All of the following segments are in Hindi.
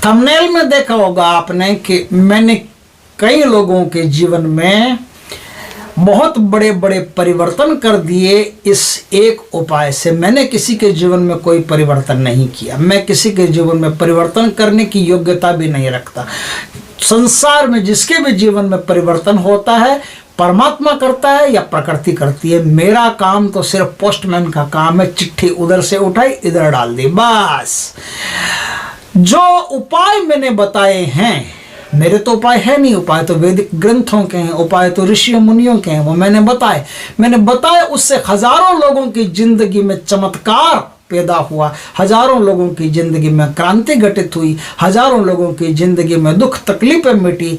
थंबनेल में देखा होगा आपने कि मैंने कई लोगों के जीवन में बहुत बड़े बड़े परिवर्तन कर दिए इस एक उपाय से। मैंने किसी के जीवन में कोई परिवर्तन नहीं किया, मैं किसी के जीवन में परिवर्तन करने की योग्यता भी नहीं रखता। संसार में जिसके भी जीवन में परिवर्तन होता है परमात्मा करता है या प्रकृति करती है। मेरा काम तो सिर्फ पोस्टमैन का काम है, चिट्ठी उधर से उठाई इधर डाल दी बस। जो उपाय मैंने बताए हैं, मेरे तो उपाय है नहीं, उपाय तो वैदिक ग्रंथों के हैं, उपाय तो ऋषियों मुनियों के हैं, वो मैंने बताए उससे हजारों लोगों की जिंदगी में चमत्कार पैदा हुआ, हजारों लोगों की जिंदगी में क्रांति घटित हुई, हजारों लोगों की जिंदगी में दुख तकलीफें मिटी।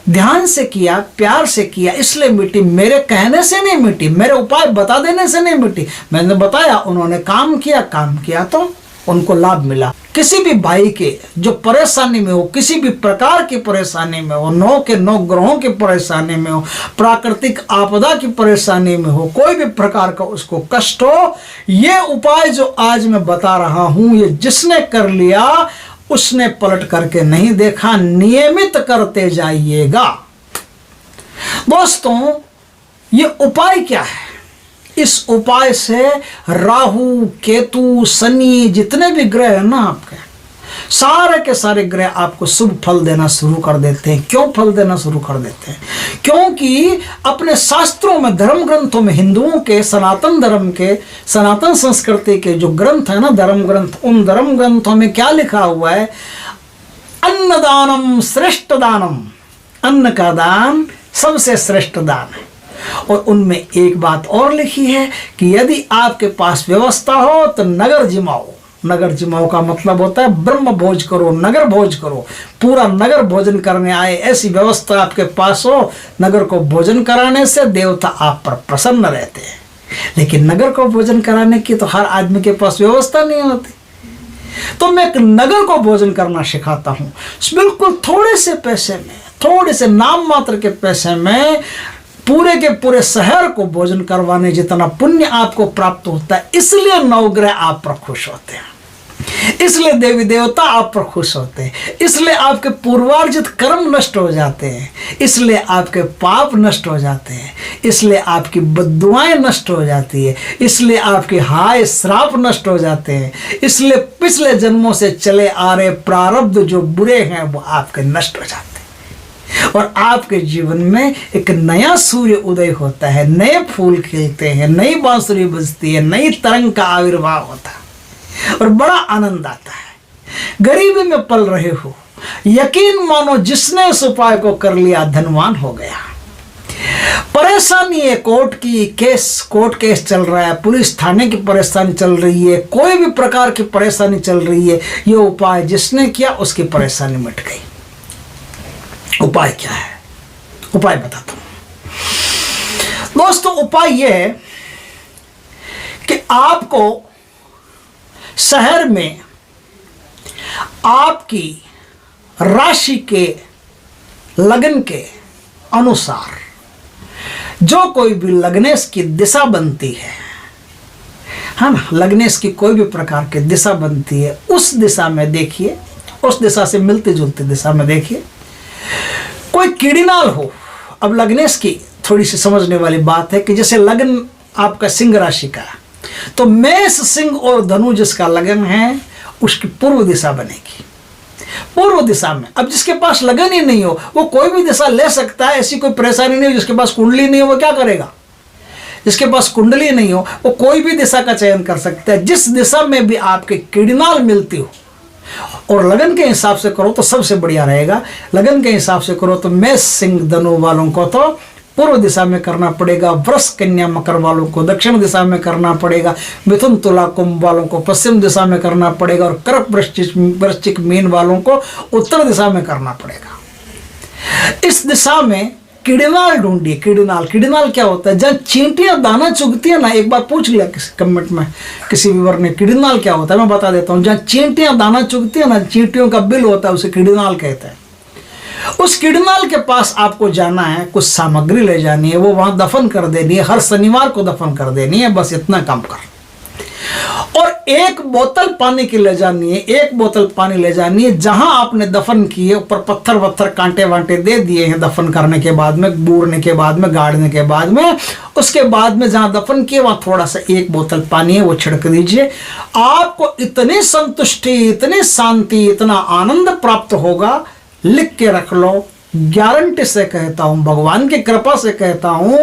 ध्यान से किया, प्यार से किया, इसलिए मिटी, मेरे कहने से नहीं मिटी, मेरे उपाय बता देने से नहीं मिटी। मैंने बताया, उन्होंने काम किया तो उनको लाभ मिला। किसी भी भाई के जो परेशानी में हो, किसी भी प्रकार की परेशानी में हो, 9 के 9 ग्रहों की परेशानी में हो, प्राकृतिक आपदा की परेशानी में हो, कोई भी प्रकार का उसको कष्ट हो, ये उपाय जो आज मैं बता रहा हूं, ये जिसने कर लिया उसने पलट करके नहीं देखा। नियमित करते जाइएगा। दोस्तों, ये उपाय क्या है? इस उपाय से राहु, केतु, शनि, जितने भी ग्रह हैं ना आपके, सारे के सारे ग्रह आपको शुभ फल देना शुरू कर देते हैं। क्यों फल देना शुरू कर देते हैं? क्योंकि अपने शास्त्रों में, धर्म ग्रंथों में, हिंदुओं के सनातन धर्म के, सनातन संस्कृति के जो ग्रंथ है ना, धर्म ग्रंथ, उन धर्म ग्रंथों में क्या लिखा हुआ है? अन्नदानम श्रेष्ठ दानम, अन्न का दान सबसे श्रेष्ठ दान है। और उनमें एक बात और लिखी है कि यदि आपके पास व्यवस्था हो तो नगर जिमाओ। नगर जिमाओ का मतलब होता है ब्रह्म भोज करो, नगर भोज करो, पूरा नगर भोजन करने आए, ऐसी व्यवस्था आपके पास हो। नगर को भोजन कराने से देवता आप पर प्रसन्न रहते हैं। लेकिन नगर को भोजन कराने की तो हर आदमी के पास व्यवस्था नहीं होती। तो मैं एक नगर को भोजन करना सिखाता हूँ, बिल्कुल थोड़े से पैसे में, थोड़े से नाम मात्र के पैसे में पूरे के पूरे शहर को भोजन करवाने जितना पुण्य आपको प्राप्त होता है। इसलिए नवग्रह आप पर खुश होते हैं, इसलिए देवी देवता आप पर खुश होते हैं, इसलिए आपके पूर्वार्जित कर्म नष्ट हो जाते हैं, इसलिए आपके पाप नष्ट हो जाते हैं, इसलिए आपकी बद्दुआएं नष्ट हो जाती है, इसलिए आपके हाय श्राप नष्ट हो जाते हैं, इसलिए पिछले जन्मों से चले आ रहे प्रारब्ध जो बुरे हैं वो आपके नष्ट हो जाते हैं। और आपके जीवन में एक नया सूर्य उदय होता है, नए फूल खिलते हैं, नई बांसुरी बजती है, नई तरंग का आविर्भाव होता है और बड़ा आनंद आता है। गरीबी में पल रहे हो, यकीन मानो जिसने इस उपाय को कर लिया धनवान हो गया। परेशानी है कोर्ट की, कोर्ट केस चल रहा है, पुलिस थाने की परेशानी चल रही है, कोई भी प्रकार की परेशानी चल रही है, ये उपाय जिसने किया उसकी परेशानी मिट गई। उपाय क्या है? उपाय बताता हूं दोस्तों। उपाय यह है कि आपको शहर में आपकी राशि के लगन के अनुसार जो कोई भी लग्नेश की दिशा बनती है ना, लग्नेश की कोई भी प्रकार की दिशा बनती है, उस दिशा में देखिए, उस दिशा से मिलती जुलती दिशा में देखिए कोई कीड़ीनाल हो। अब लग्नेश की थोड़ी सी समझने वाली बात है कि जैसे लगन आपका सिंह राशि का, तो मेष, सिंह और धनु जिसका लगन है उसकी पूर्व दिशा बनेगी। पूर्व दिशा में अब जिसके पास लगन ही नहीं हो वो कोई भी दिशा ले सकता है, ऐसी कोई परेशानी नहीं हो। जिसके पास कुंडली नहीं हो वो क्या करेगा? जिसके पास कुंडली नहीं हो वो कोई भी दिशा का चयन कर सकता है। जिस दिशा में भी आपके कीड़ीनाल मिलती हो और लगन के हिसाब से करो तो सबसे बढ़िया रहेगा। लगन के हिसाब से करो तो मेष, सिंह, धनु वालों को तो पूर्व दिशा में करना पड़ेगा, वृष, कन्या, मकर वालों को दक्षिण दिशा में करना पड़ेगा, मिथुन, तुला, कुंभ वालों को पश्चिम दिशा में करना पड़ेगा और कर्क, वृश्चिक, मीन वालों को उत्तर दिशा में करना पड़ेगा। इस दिशा में कीड़ीनाल ढूंढिए। कीड़ीनाल क्या होता है? जहाँ चींटियां दाना चुगती है ना, एक बार पूछ लिया किसी कमेंट में किसी व्यूअर ने, कीड़ीनाल क्या होता है? मैं बता देता हूँ। जहाँ चींटियां दाना चुगती है ना, चींटियों का बिल होता है, उसे कीड़ीनाल कहते हैं। उस कीड़ीनाल के पास आपको जाना है, कुछ सामग्री ले जानी है, वो वहाँ दफन कर देनी है, हर शनिवार को दफन कर देनी है, बस इतना काम कर। और एक बोतल पानी की ले जानी है, एक बोतल पानी ले जानी है। जहां आपने दफन किए ऊपर पत्थर वत्थर कांटे वांटे दे दिए हैं दफन करने के बाद में, बूरने के बाद में, गाड़ने के बाद में, उसके बाद में जहां दफन किए वहां थोड़ा सा एक बोतल पानी है वो छिड़क दीजिए। आपको इतनी संतुष्टि, इतनी शांति, इतना आनंद प्राप्त होगा, लिख के रख लो। गारंटी से कहता हूं, भगवान की कृपा से कहता हूं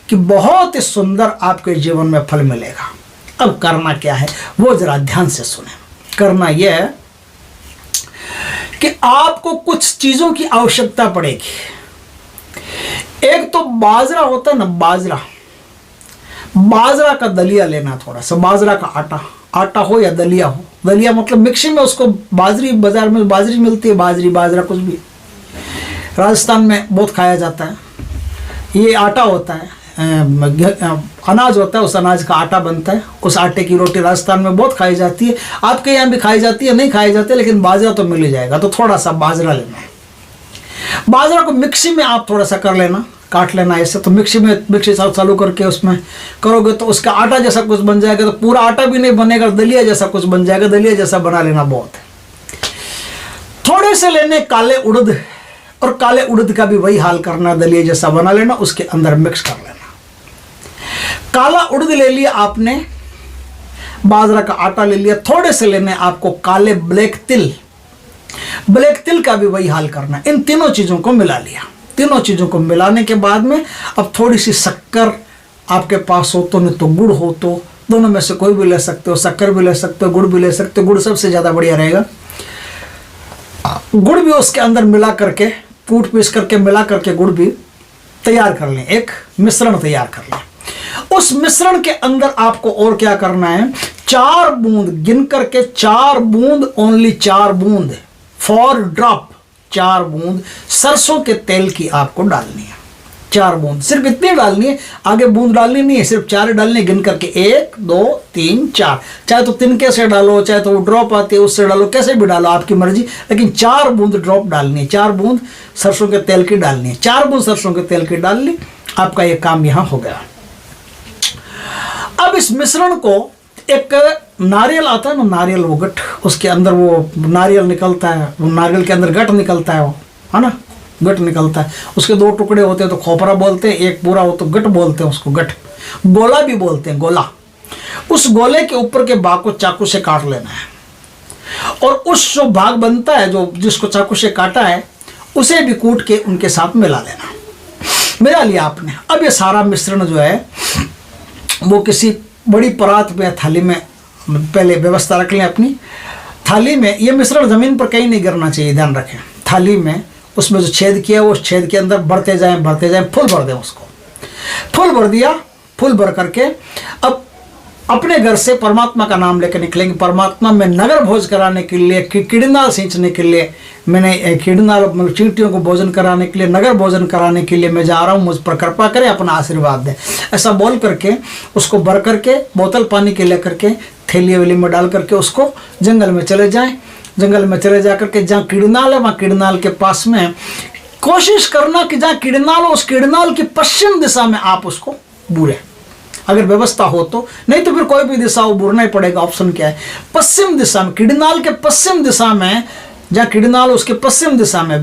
कि बहुत ही सुंदर आपके जीवन में फल मिलेगा। अब करना क्या है वो जरा ध्यान से सुने। करना यह है कि आपको कुछ चीजों की आवश्यकता पड़ेगी। एक तो बाजरा होता है ना, बाजरा का दलिया लेना, थोड़ा सा बाजरा का आटा हो या दलिया हो। दलिया मतलब मिक्सी में उसको, बाजरी बाजार में बाजरी मिलती है, बाजरा कुछ भी, राजस्थान में बहुत खाया जाता है। ये आटा होता है, अनाज होता है, उस अनाज का आटा बनता है। उस आटे की रोटी राजस्थान में बहुत खाई जाती है, आपके यहाँ भी खाई जाती है, नहीं खाई जाती है, लेकिन बाजरा तो मिल ही जाएगा। तो थोड़ा सा बाजरा लेना है। बाजरा को मिक्सी में आप थोड़ा सा कर लेना, काट लेना ऐसे। तो मिक्सी चालू करके उसमें करोगे तो उसका आटा जैसा कुछ बन जाएगा। तो पूरा आटा भी नहीं बनेगा, दलिया जैसा कुछ बन जाएगा। दलिया जैसा बना लेना बहुत है। थोड़े से लेने काले उड़द, और काले उड़द का भी वही हाल करना, दलिया जैसा बना लेना, उसके अंदर मिक्स कर लेना। काला उड़द ले लिया आपने, बाजरा का आटा ले लिया। थोड़े से लेने आपको काले ब्लैक तिल का भी वही हाल करना। इन तीनों चीजों को मिला लिया। तीनों चीजों को मिलाने के बाद में अब थोड़ी सी शक्कर आपके पास हो तो, नहीं तो गुड़ हो तो, दोनों में से कोई भी ले सकते हो। शक्कर भी ले सकते हो, गुड़ भी ले सकते हो। गुड़ सबसे ज्यादा बढ़िया रहेगा। गुड़ भी उसके अंदर मिला करके, कूट पीस करके मिला करके गुड़ भी तैयार कर लें, एक मिश्रण तैयार कर लें। उस मिश्रण के अंदर आपको और क्या करना है, 4 बूंद गिन करके, 4 बूंद, ओनली 4 बूंद, 4 ड्रॉप, 4 बूंद सरसों के तेल की आपको डालनी है। 4 बूंद, सिर्फ इतनी डालनी है, आगे बूंद डालनी नहीं है, सिर्फ 4 डालनी है। गिन करके 1 2 3 4, चाहे तो तिनके से डालो, चाहे तो वो ड्रॉप आती है उससे डालो, कैसे भी डालो, आपकी मर्जी, लेकिन 4 बूंद ड्रॉप डालनी है। 4 बूंद सरसों के तेल की डालनी है। 4 बूंद सरसों के तेल की डाल ली, आपका ये काम यहां हो गया। अब इस मिश्रण को, एक नारियल आता है ना, नारियल, वो गठ, उसके अंदर वो नारियल निकलता है, वो नारियल के अंदर गठ निकलता है, वो है ना, गठ निकलता है। उसके 2 टुकड़े होते हैं तो खोपरा बोलते हैं, एक पूरा हो तो गठ बोलते हैं उसको, गठ। गोला भी बोलते हैं, गोला। उस गोले के ऊपर के भाग को चाकू से काट लेना है, और उस जो भाग बनता है, जो जिसको चाकू से काटा है, उसे भी कूट के उनके साथ मिला लेना। मिला लिया आपने। अब ये सारा मिश्रण जो है वो किसी बड़ी परात में, थाली में पहले व्यवस्था रख लें अपनी थाली में। ये मिश्रण जमीन पर कहीं नहीं गिरना चाहिए, ध्यान रखें। थाली में उसमें जो छेद किया वो उस छेद के अंदर भरते जाएं, फुल भर दें उसको। फुल भर दिया, फुल भर करके अब अपने घर से परमात्मा का नाम लेकर निकलेंगे। परमात्मा में नगर भोज कराने के लिए, किड़नाल सींचने के लिए, मैंने किड़नाल मतलब चींटियों को भोजन कराने के लिए, नगर भोजन कराने के लिए मैं जा रहा हूँ, मुझ पर कृपा करें, अपना आशीर्वाद दें। ऐसा बोल करके उसको भर करके बोतल पानी के लेकर के थैली वेली में डाल करके उसको जंगल में चले जाएं। जंगल में चले जा करके जहाँ किड़नाल है, वहाँ किड़नाल के पास में कोशिश करना कि जहाँ किड़नाल हो, उस किड़नाल की पश्चिम दिशा में आप उसको बूरे, अगर व्यवस्था हो तो, नहीं तो फिर कोई भी दिशा वो बुरना ही पड़ेगा। ऑप्शन क्या है, पश्चिम दिशा में, किड़नाल के पश्चिम दिशा में, जहाँ किड़नाल उसके पश्चिम दिशा में,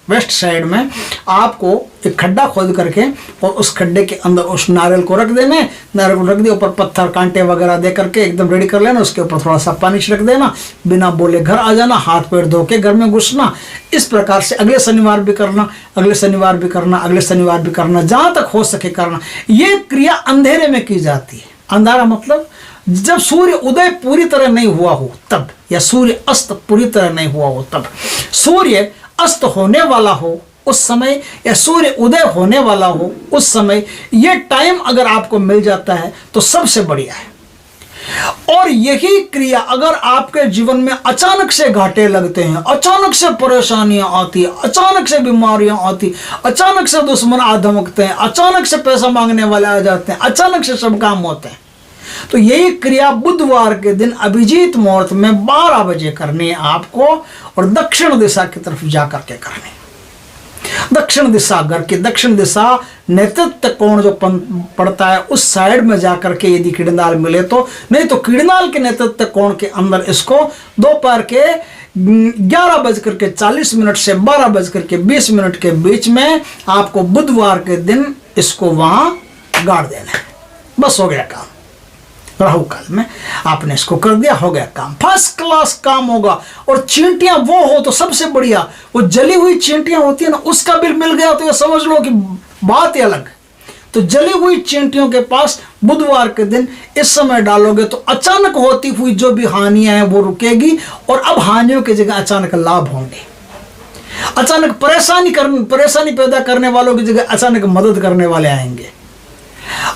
वेस्ट साइड में आपको एक खड्डा खोद करके, और उस खड्डे के अंदर उस नारियल को रख देना। नारियल को रख दिया, ऊपर पत्थर कांटे वगैरह दे करके एकदम रेडी कर लेना। उसके ऊपर थोड़ा सा पानी छिड़क देना, बिना बोले घर आ जाना, हाथ पैर धो के घर में घुसना। इस प्रकार से अगले शनिवार भी करना, अगले शनिवार भी करना, अगले शनिवार भी करना, जहाँ तक हो सके करना। ये क्रिया अंधेरे में की जाती है। अंधारा मतलब जब सूर्य उदय पूरी तरह नहीं हुआ हो तब, या सूर्य अस्त पूरी तरह नहीं हुआ हो तब। सूर्य अस्त होने वाला हो उस समय, या सूर्य उदय होने वाला हो उस समय, ये टाइम अगर आपको मिल जाता है तो सबसे बढ़िया है। और यही क्रिया अगर आपके जीवन में अचानक से घाटे लगते हैं, अचानक से परेशानियां आती, अचानक से बीमारियां आती, अचानक से दुश्मन आ धमकते हैं, अचानक से पैसा मांगने वाले आ जाते हैं, अचानक से सब काम होते हैं, तो यही क्रिया बुधवार के दिन अभिजीत मुहूर्त में 12 बजे करनी है आपको, और दक्षिण दिशा की तरफ जा करके करनी। दक्षिण दिशा, घर की दक्षिण दिशा नेतृत्व कोण जो पड़ता है उस साइड में जाकर के यदि कीड़नाल मिले तो, नहीं तो कीड़नाल के नेतृत्व कोण के अंदर इसको दोपहर के 11:40 से 12:20 के बीच में आपको बुधवार के दिन इसको वहां गाड़ देना है। बस हो गया काम। राहु काल में आपने इसको कर दिया, हो गया काम, फर्स्ट क्लास काम होगा। और चींटियां वो हो तो सबसे बढ़िया, वो जली हुई चींटियां होती है ना, उसका बिल मिल गया तो ये समझ लो कि बात ही अलग। तो जली हुई चींटियों के पास बुधवार के दिन इस समय डालोगे तो अचानक होती हुई जो भी हानियां हैं वो रुकेगी, और अब हानियों की जगह अचानक लाभ होंगे। अचानक परेशानी पैदा करने वालों की जगह अचानक मदद करने वाले आएंगे।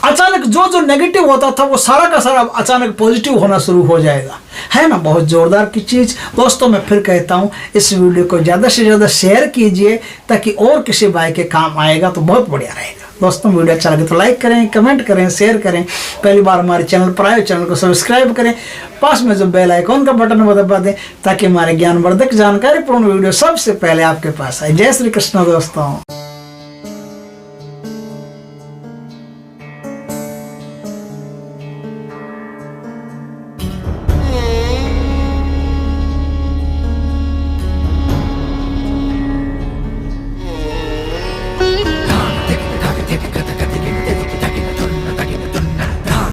अचानक जो नेगेटिव होता था वो सारा का सारा अचानक पॉजिटिव होना शुरू हो जाएगा, है ना। बहुत जोरदार की चीज। दोस्तों मैं फिर कहता हूँ, इस वीडियो को ज़्यादा से ज़्यादा शेयर कीजिए ताकि और किसी भाई के काम आएगा तो बहुत बढ़िया रहेगा। दोस्तों वीडियो अच्छा लगे तो लाइक करें, कमेंट करें, शेयर करें। पहली बार हमारे चैनल पर आए, चैनल को सब्सक्राइब करें, पास में जो बेल आइकॉन का बटन वो दबा दें ताकि हमारे ज्ञानवर्धक जानकारीपूर्ण वीडियो सबसे पहले आपके पास आए। जय श्री कृष्ण दोस्तों।